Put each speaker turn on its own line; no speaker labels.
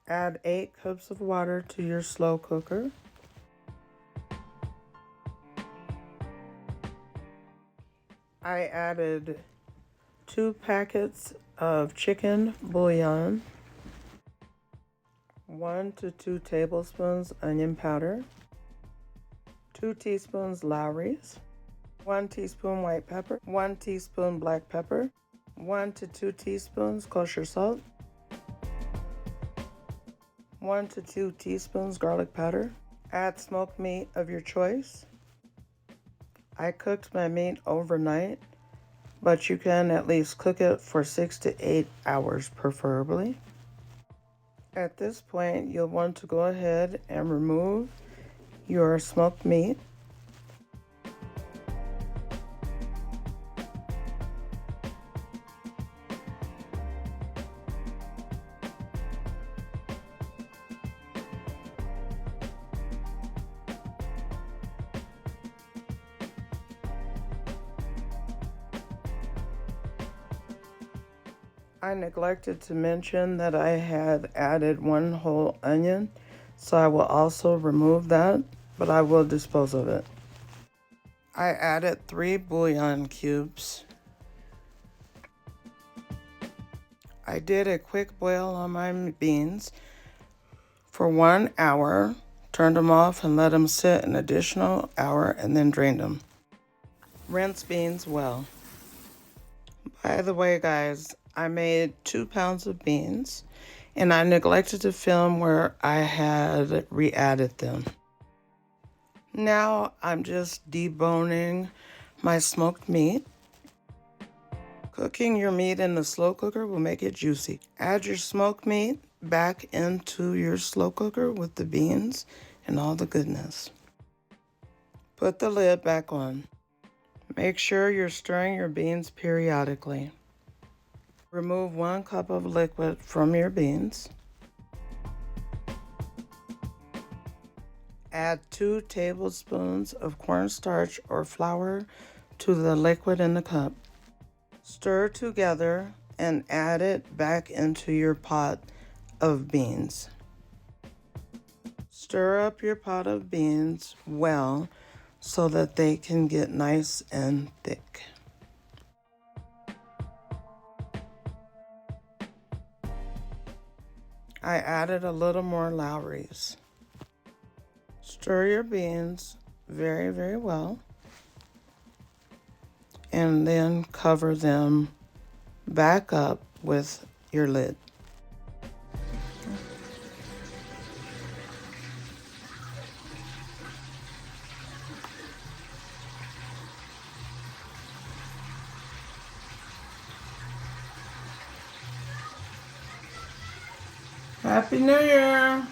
Add 8 cups of water to your slow cooker. I added 2 packets of chicken bouillon, 1 to 2 tablespoons onion powder, 2 teaspoons Lowry's, 1 teaspoon white pepper, 1 teaspoon black pepper, 1 to 2 teaspoons kosher salt, 1 to 2 teaspoons garlic powder. Add smoked meat of your choice. I cooked my meat overnight, but you can at least cook it for 6 to 8 hours preferably. At this point, you'll want to go ahead and remove your smoked meat. I neglected to mention that I had added 1 whole onion, so I will also remove that, but I will dispose of it. I added 3 bouillon cubes. I did a quick boil on my beans for 1 hour, turned them off and let them sit an additional hour, and then drained them. Rinse beans well. By the way, guys, I made 2 pounds of beans, and I neglected to film where I had re-added them. Now I'm just deboning my smoked meat. Cooking your meat in the slow cooker will make it juicy. Add your smoked meat back into your slow cooker with the beans and all the goodness. Put the lid back on. Make sure you're stirring your beans periodically. Remove 1 cup of liquid from your beans. Add 2 tablespoons of cornstarch or flour to the liquid in the cup. Stir together and add it back into your pot of beans. Stir up your pot of beans well so that they can get nice and thick. I added a little more Lowry's. Stir your beans very, very well, and then cover them back up with your lid. Happy New Year!